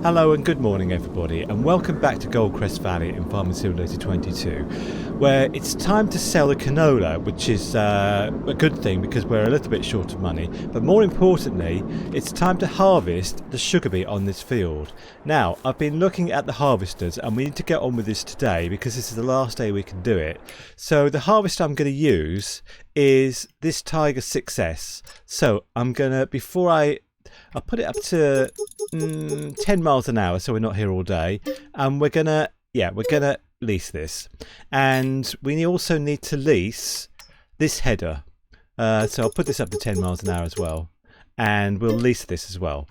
Hello and good morning everybody, and welcome back to Goldcrest Valley in Farming Simulator 22, where it's time to sell the canola, which is a good thing because we're a little bit short of money, but more importantly it's time to harvest the sugar beet on this field. Now, I've been looking at the harvesters and we need to get on with this today because this is the last day we can do it. So the harvester I'm going to use is this Tiger 6S. So I'm going to, I'll put it up to 10 miles an hour so we're not here all day, and we're gonna lease this, and we also need to lease this header, so I'll put this up to 10 miles an hour as well, and we'll lease this as well.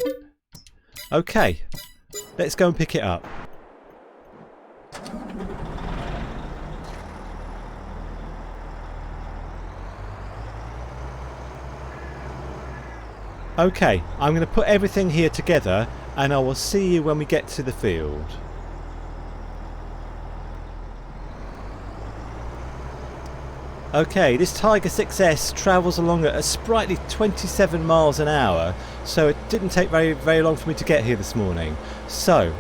Okay, let's go and pick it up. Okay, I'm going to put everything here together and I will see you when we get to the field. Okay, this Tiger 6S travels along at a sprightly 27 miles an hour, so it didn't take very long for me to get here this morning. So,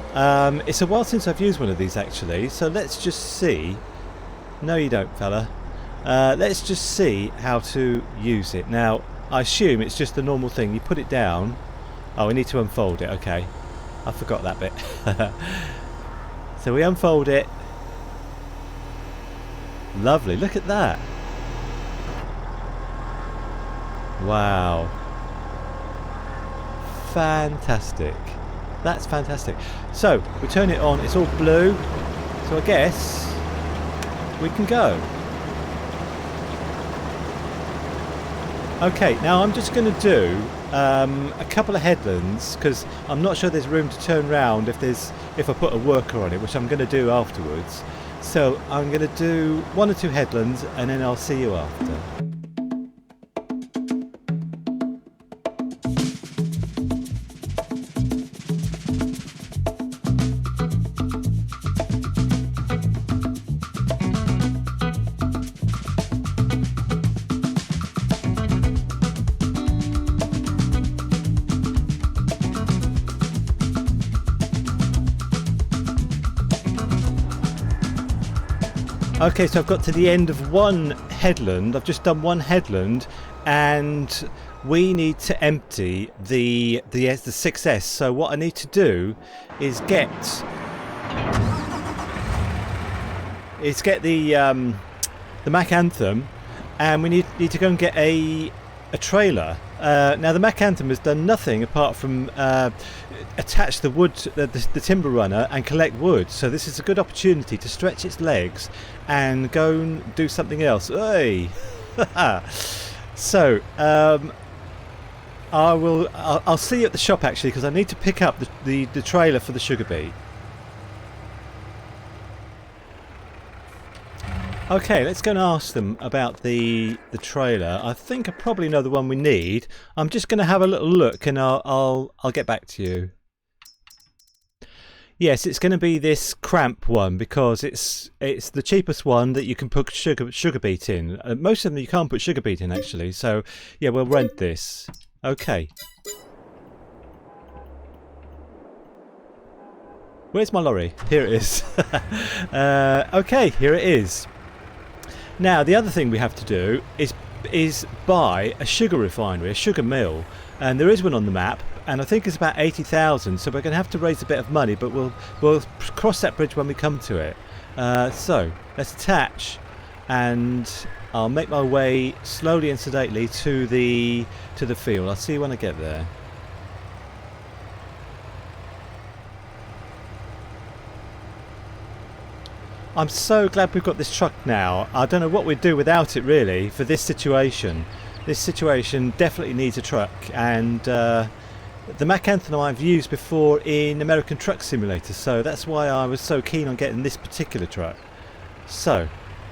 it's a while since I've used one of these actually, so let's just see. No you don't, fella. Let's just see how to use it. Now, I assume it's just the normal thing. You put it down. Oh, we need to unfold it. Okay. I forgot that bit. So we unfold it. Lovely. Look at that. Wow. Fantastic. That's fantastic. So, we turn it on. It's all blue. So I guess we can go. Okay, now I'm just going to do a couple of headlands because I'm not sure there's room to turn round if I put a worker on it, which I'm going to do afterwards. So I'm going to do one or two headlands and then I'll see you after. Okay, so I've got to the end of one headland. I've just done one headland, and we need to empty the 6S. So what I need to do is get the Mac Anthem, and we need to go and get a trailer. Now the Mac Anthem has done nothing apart from attach the wood, the timber runner, and collect wood. So this is a good opportunity to stretch its legs and go and do something else. Hey, so I'll see you at the shop actually because I need to pick up the trailer for the sugar beet. Okay, let's go and ask them about the trailer. I think I probably know the one we need. I'm just going to have a little look and I'll get back to you. Yes, it's going to be this cramp one because it's the cheapest one that you can put sugar beet in. Most of them you can't put sugar beet in actually. So yeah, we'll rent this. Okay. Where's my lorry? Here it is. Okay, here it is. Now the other thing we have to do is buy a sugar refinery, a sugar mill, and there is one on the map, and I think it's about 80,000. So we're going to have to raise a bit of money, but we'll cross that bridge when we come to it. So let's attach, and I'll make my way slowly and sedately to the field. I'll see you when I get there. I'm so glad we've got this truck now. I don't know what we'd do without it really for this situation. This situation definitely needs a truck, and the Mac Anthem I've used before in American Truck Simulator, so that's why I was so keen on getting this particular truck. So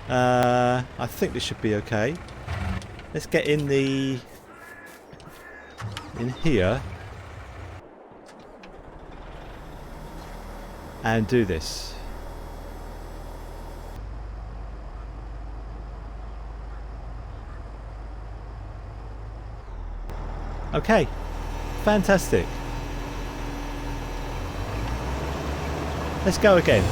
I think this should be okay. Let's get in here and do this. Okay, fantastic. Let's go again.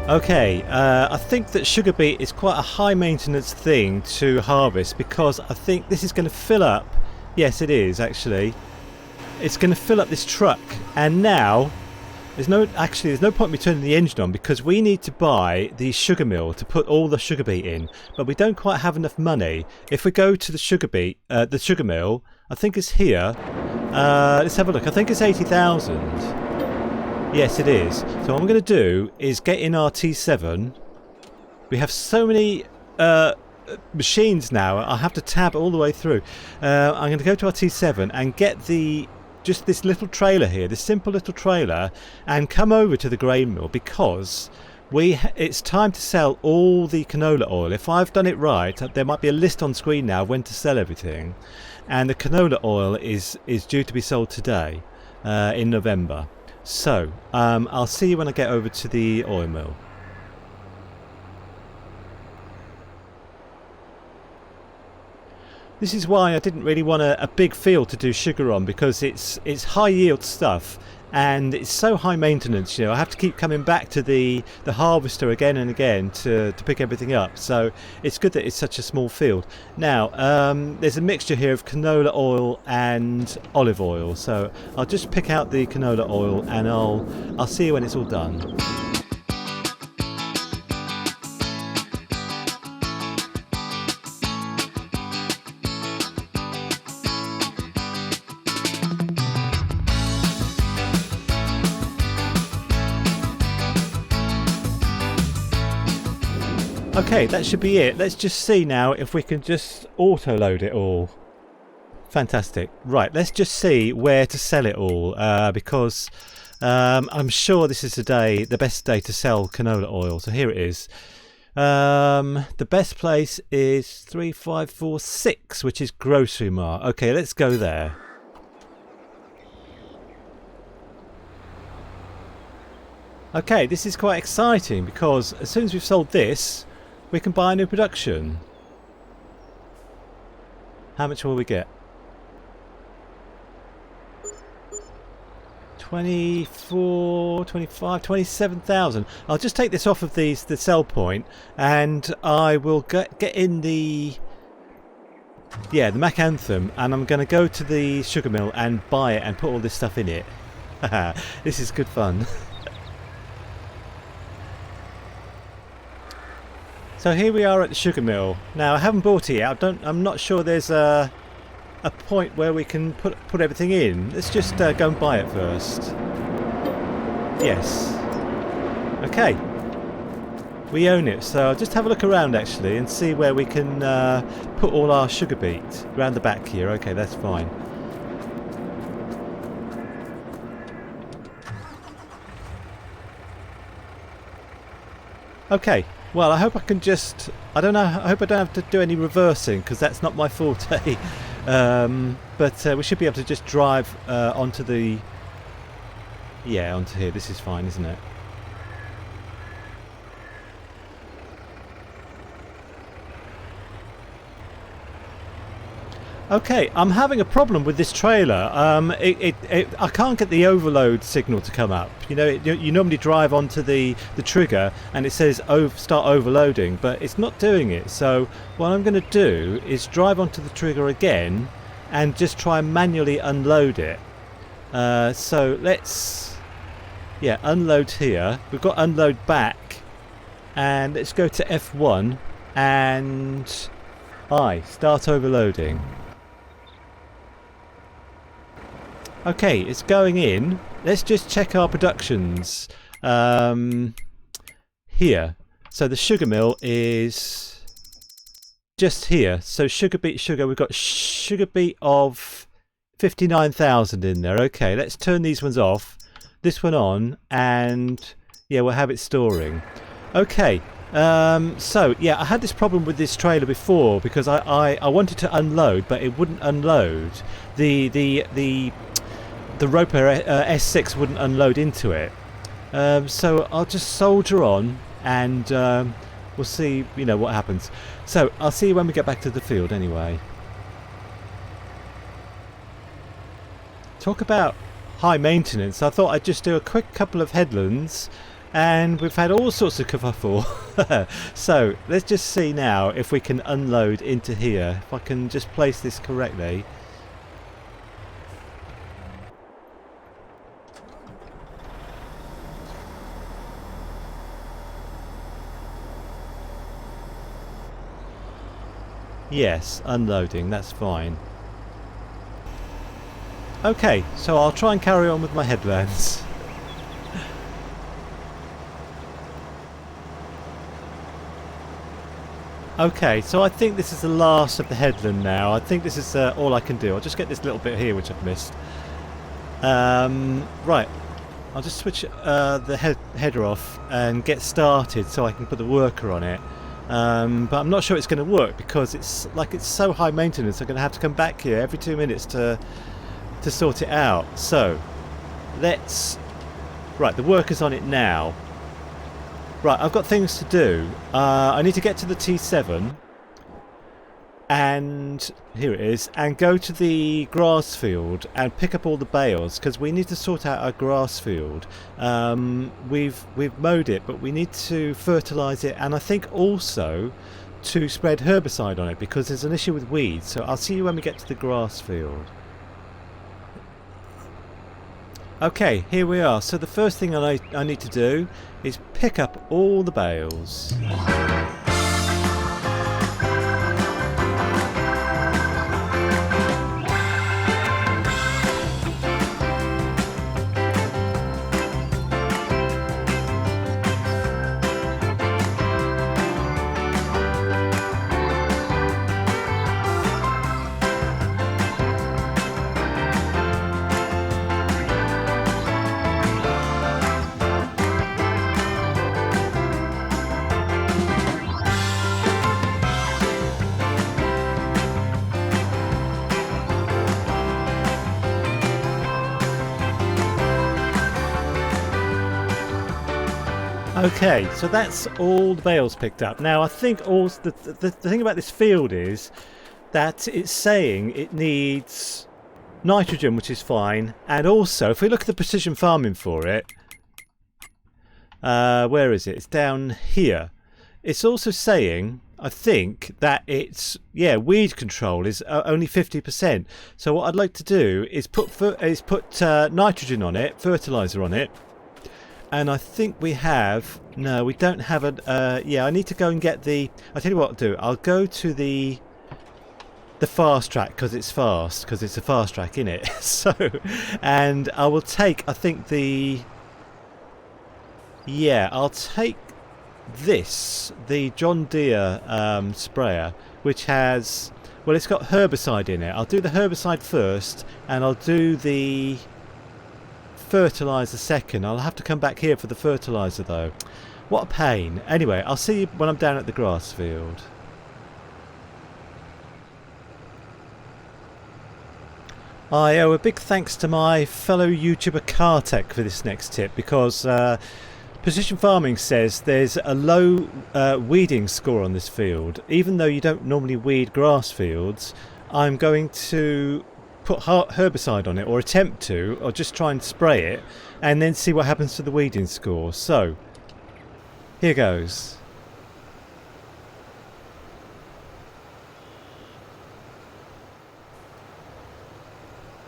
Okay, I think that sugar beet is quite a high maintenance thing to harvest because I think this is going to fill up. Yes, it is actually. It's going to fill up this truck, and now there's no point in me turning the engine on because we need to buy the sugar mill to put all the sugar beet in, but we don't quite have enough money. If we go to the sugar mill, I think it's here. Let's have a look. I think it's 80,000. Yes, it is. So what I'm going to do is get in our T7. We have so many machines now. I have to tab all the way through. I'm going to go to our T7 and get just this little trailer here, this simple little trailer, and come over to the grain mill because it's time to sell all the canola oil. If I've done it right, there might be a list on screen now of when to sell everything, and the canola oil is due to be sold today in November. So, I'll see you when I get over to the oil mill. This is why I didn't really want a big field to do sugar on, because it's high yield stuff and it's so high maintenance. You know, I have to keep coming back to the harvester again and again to pick everything up. So it's good that it's such a small field. Now there's a mixture here of canola oil and olive oil. So I'll just pick out the canola oil and I'll see you when it's all done. Okay, that should be it. Let's just see now if we can just auto-load it all. Fantastic. Right, let's just see where to sell it all, because I'm sure this is the best day to sell canola oil. So here it is. The best place is 3546, which is Grocery Mart. Okay, let's go there. Okay, this is quite exciting because as soon as we've sold this, we can buy a new production. How much will we get? 24, 25, 27,000. I'll just take this off of the sell point and I will get in the Mac Anthem, and I'm going to go to the sugar mill and buy it and put all this stuff in it. This is good fun. So here we are at the sugar mill. Now I haven't bought it yet. I'm not sure there's a point where we can put everything in. Let's just go and buy it first. Yes. Okay. We own it. So I'll just have a look around actually and see where we can put all our sugar beet around the back here. Okay, that's fine. Okay. Well, I hope I can just... I don't know. I hope I don't have to do any reversing because that's not my forte. But we should be able to just drive onto the... Yeah, onto here. This is fine, isn't it? Okay, I'm having a problem with this trailer. I can't get the overload signal to come up. You know, you normally drive onto the trigger and it says start overloading, but it's not doing it. So what I'm going to do is drive onto the trigger again and just try and manually unload it. So let's unload here. We've got unload back, and let's go to F1 and start overloading. Okay, it's going in. Let's just check our productions here. So the sugar mill is just here. So sugar beet sugar, we've got sugar beet of 59,000 in there. Okay, let's turn these ones off this one on, and yeah, we'll have it storing. Okay. So yeah, I had this problem with this trailer before because I wanted to unload, but it wouldn't unload. The Roper S6 wouldn't unload into it. So I'll just soldier on, and we'll see, you know, what happens. So I'll see you when we get back to the field anyway. Talk about high maintenance. I thought I'd just do a quick couple of headlands, and we've had all sorts of kerfuffle. So let's just see now if we can unload into here, if I can just place this correctly. Yes, unloading, that's fine. Okay, so I'll try and carry on with my headlands. Okay, so I think this is the last of the headland now. I think this is all I can do. I'll just get this little bit here which I've missed. Right, I'll just switch the header off and get started so I can put the worker on it. But I'm not sure it's going to work because it's so high maintenance. I'm going to have to come back here every 2 minutes to sort it out. So let's... Right, the worker's on it now. Right, I've got things to do. I need to get to the T7, and here it is, and go to the grass field and pick up all the bales because we need to sort out our grass field. We've mowed it, but we need to fertilise it, and I think also to spread herbicide on it because there's an issue with weeds. So I'll see you when we get to the grass field. Okay, here we are. So the first thing I need to do is pick up all the bales. Okay, so that's all the bales picked up. Now, I think the thing about this field is that it's saying it needs nitrogen, which is fine. And also, if we look at the precision farming for it, where is it? It's down here. It's also saying, I think, that it's, yeah, weed control is only 50%. So what I'd like to do is put nitrogen on it, fertilizer on it. And I think we have... No, we don't have a... yeah, I need to go and get the... I'll tell you what I'll do. I'll go to the fast track because it's fast. Because it's a fast track, innit? So... And I will take, I think, the... Yeah, I'll take this. The John Deere sprayer. Which has... Well, it's got herbicide in it. I'll do the herbicide first. And I'll do the... fertiliser second. I'll have to come back here for the fertiliser though. What a pain. Anyway, I'll see you when I'm down at the grass field. I owe a big thanks to my fellow YouTuber Cartech for this next tip because Precision Farming says there's a low weeding score on this field. Even though you don't normally weed grass fields, I'm going to put herbicide on it, or attempt to, or just try and spray it and then see what happens to the weeding score. So here goes.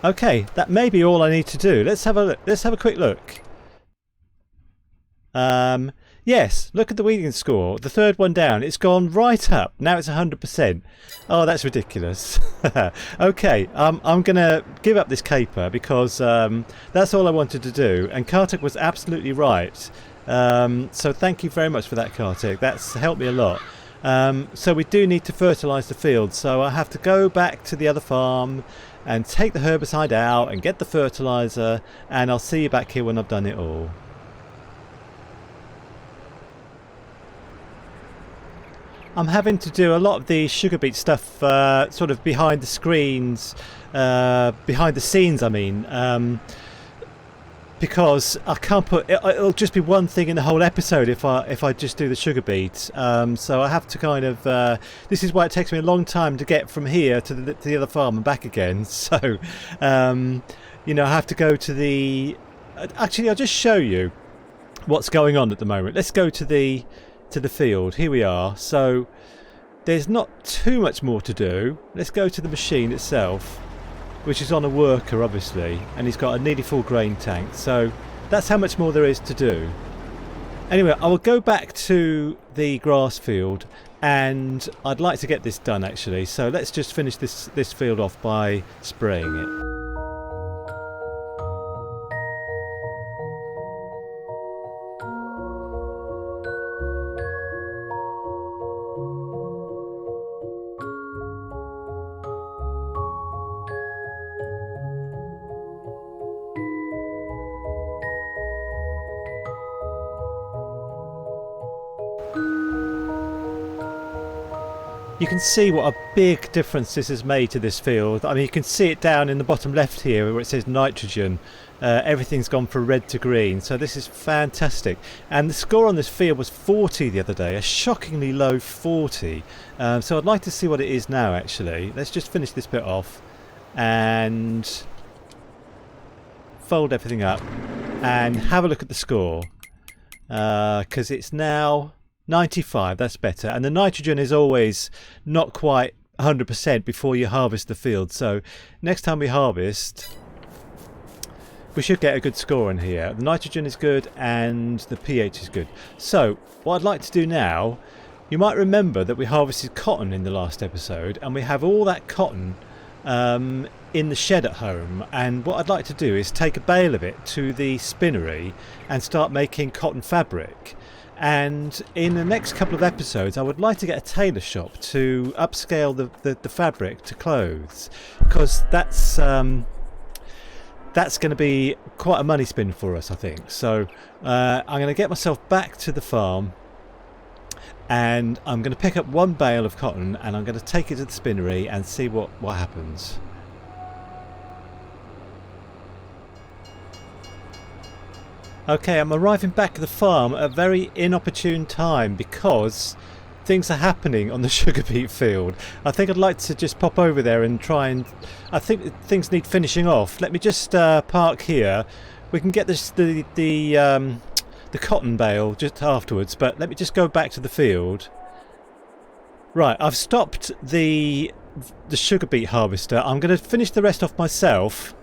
Okay, that may be all I need to do. Let's have a look. Let's have a quick look. Yes, look at the weeding score. The third one down. It's gone right up. Now it's 100%. Oh, that's ridiculous. Okay, I'm going to give up this caper because that's all I wanted to do. And Kartik was absolutely right. So thank you very much for that, Kartik. That's helped me a lot. So we do need to fertilise the field. So I have to go back to the other farm and take the herbicide out and get the fertilizer, and I'll see you back here when I've done it all. I'm having to do a lot of the sugar beet stuff sort of behind the screens, behind the scenes I mean, because I can't put it'll just be one thing in the whole episode if I just do the sugar beet, so I have to kind of this is why it takes me a long time to get from here to the other farm and back again. So you know, I have to go to the actually I'll just show you what's going on at the moment. Let's go to the field. Here we are. So there's not too much more to do. Let's go to the machine itself, which is on a worker obviously, and he's got a nearly full grain tank, so that's how much more there is to do. Anyway, I will go back to the grass field, and I'd like to get this done actually, so let's just finish this field off by spraying it. You can see what a big difference this has made to this field. I mean, you can see it down in the bottom left here where it says nitrogen. Everything's gone from red to green, so this is fantastic. And the score on this field was 40 the other day, a shockingly low 40. So I'd like to see what it is now actually. Let's just finish this bit off and fold everything up and have a look at the score, because it's now 95, that's better. And the nitrogen is always not quite 100% before you harvest the field, so next time we harvest we should get a good score in here. The nitrogen is good and the pH is good. So what I'd like to do now, you might remember that we harvested cotton in the last episode, and we have all that cotton in the shed at home, and what I'd like to do is take a bale of it to the spinnery and start making cotton fabric. And in the next couple of episodes I would like to get a tailor shop to upscale the fabric to clothes, because that's going to be quite a money spin for us, I think. So I'm going to get myself back to the farm, and I'm going to pick up one bale of cotton and I'm going to take it to the spinnery and see what happens. Okay, I'm arriving back at the farm at a very inopportune time because things are happening on the sugar beet field. I think I'd like to just pop over there and try and... I think things need finishing off. Let me just park here. We can get the cotton bale just afterwards, but let me just go back to the field. Right, I've stopped the sugar beet harvester. I'm going to finish the rest off myself.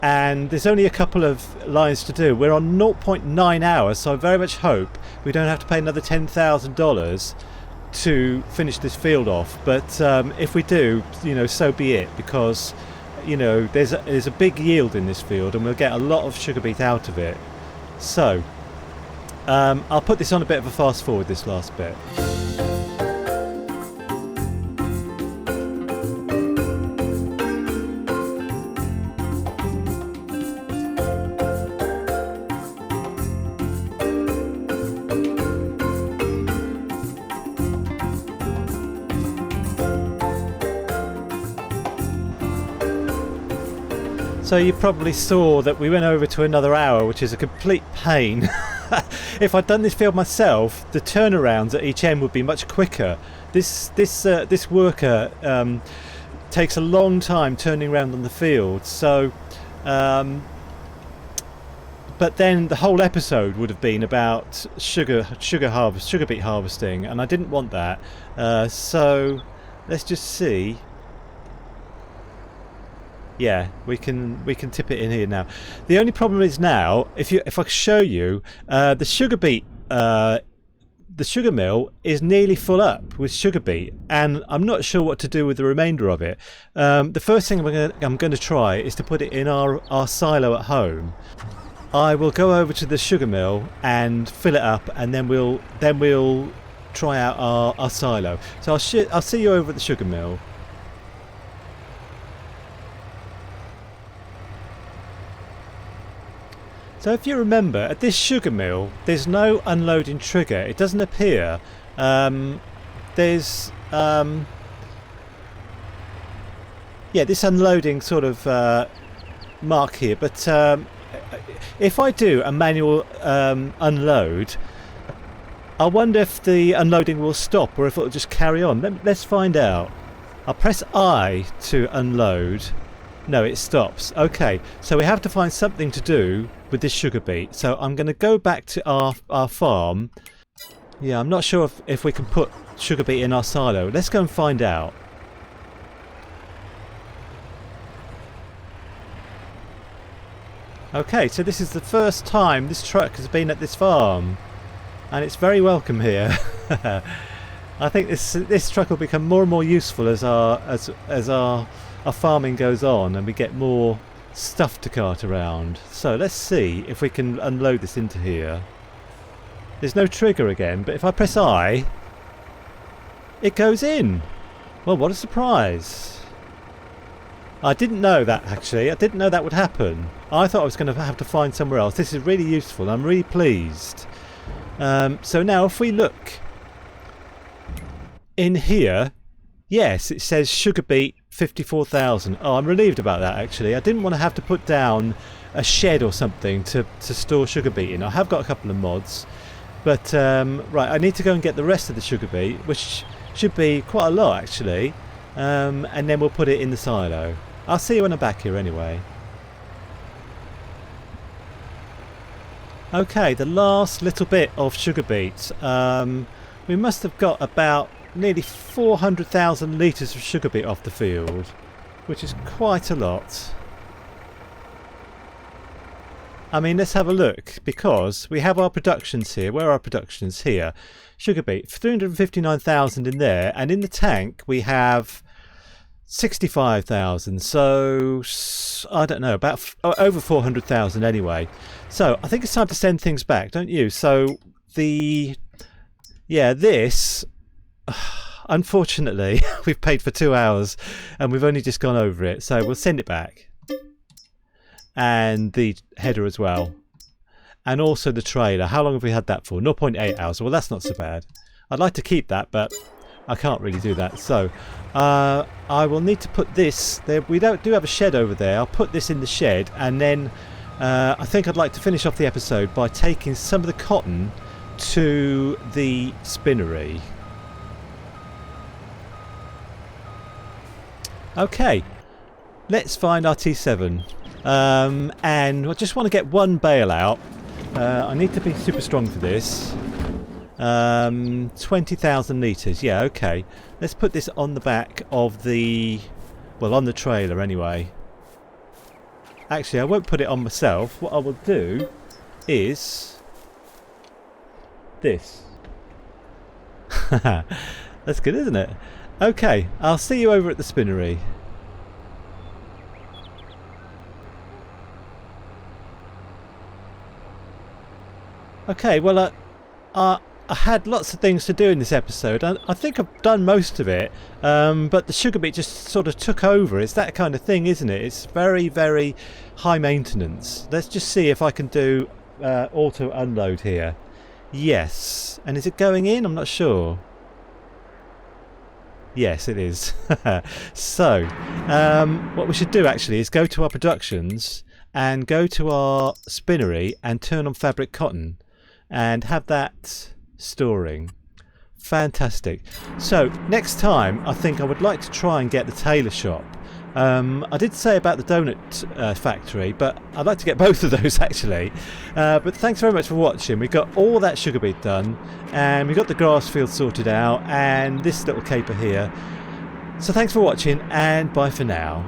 And there's only a couple of lines to do. We're on 0.9 hours, so I very much hope we don't have to pay another $10,000 to finish this field off. But if we do, you know, so be it, because you know there's a big yield in this field, and we'll get a lot of sugar beet out of it. So I'll put this on a bit of a fast forward, this last bit. So you probably saw that we went over to another hour, which is a complete pain. If I'd done this field myself, the turnarounds at each end would be much quicker. This worker takes a long time turning around on the field. So, but then the whole episode would have been about sugar beet harvesting, and I didn't want that. So let's just see. Yeah, we can tip it in here now. The only problem is now, if I show you, the sugar beet, the sugar mill is nearly full up with sugar beet, and I'm not sure what to do with the remainder of it. The first thing I'm going to try is to put it in our silo at home. I will go over to the sugar mill and fill it up, and then we'll try out our silo. So I'll see you over at the sugar mill. So if you remember, at this sugar mill, there's no unloading trigger. It doesn't appear. There's yeah, this unloading sort of mark here. But if I do a manual unload, I wonder if the unloading will stop or if it'll just carry on. Let's find out. I'll press I to unload. No, it stops. Okay, so we have to find something to do with this sugar beet. So I'm going to go back to our farm. Yeah, I'm not sure if we can put sugar beet in our silo. Let's go and find out. Okay, so this is the first time this truck has been at this farm. And it's very welcome here. I think this truck will become more and more useful as our farming goes on and we get more stuff to cart around. So let's see if we can unload this into here. There's no trigger again, but if I press I, it goes in. Well, what a surprise. I didn't know that, actually. I didn't know that would happen. I thought I was going to have to find somewhere else. This is really useful. I'm really pleased. So now if we look in here, yes, it says sugar beet 54,000. Oh, I'm relieved about that, actually. I didn't want to have to put down a shed or something to store sugar beet in. I have got a couple of mods, but right, I need to go and get the rest of the sugar beet, which should be quite a lot, actually, and then we'll put it in the silo. I'll see you when I'm back here anyway. Okay, the last little bit of sugar beets. We must have got about nearly 400,000 litres of sugar beet off the field, which is quite a lot. I mean, let's have a look, because we have our productions here. Where are our productions? Here. Sugar beet, 359,000 in there, and in the tank we have 65,000, so I don't know, about over 400,000 anyway. So I think it's time to send things back, don't you? So this, unfortunately, we've paid for 2 hours and we've only just gone over it, so we'll send it back. And the header as well. And also the trailer. How long have we had that for? 0.8 hours. Well, that's not so bad. I'd like to keep that, but I can't really do that. So I will need to put this there. We do have a shed over there. I'll put this in the shed, and then I think I'd like to finish off the episode by taking some of the cotton to the spinnery. Okay, let's find our T7. And I just want to get one bale out. I need to be super strong for this. 20,000 litres. Yeah, okay. Let's put this on the back of the... well, on the trailer anyway. Actually, I won't put it on myself. What I will do is... this. That's good, isn't it? Okay, I'll see you over at the spinnery. Okay, well, I had lots of things to do in this episode. I think I've done most of it, but the sugar beet just sort of took over. It's that kind of thing, isn't it? It's very, very high maintenance. Let's just see if I can do auto unload here. Yes. And is it going in? I'm not sure. Yes, it is. So, what we should do actually is go to our productions and go to our spinnery and turn on fabric cotton and have that storing. Fantastic. So next time I think I would like to try and get the tailor shop. I did say about the donut factory, but I'd like to get both of those actually. But thanks very much for watching. We got all that sugar beet done, and we got the grass field sorted out, and this little caper here. So thanks for watching, and bye for now.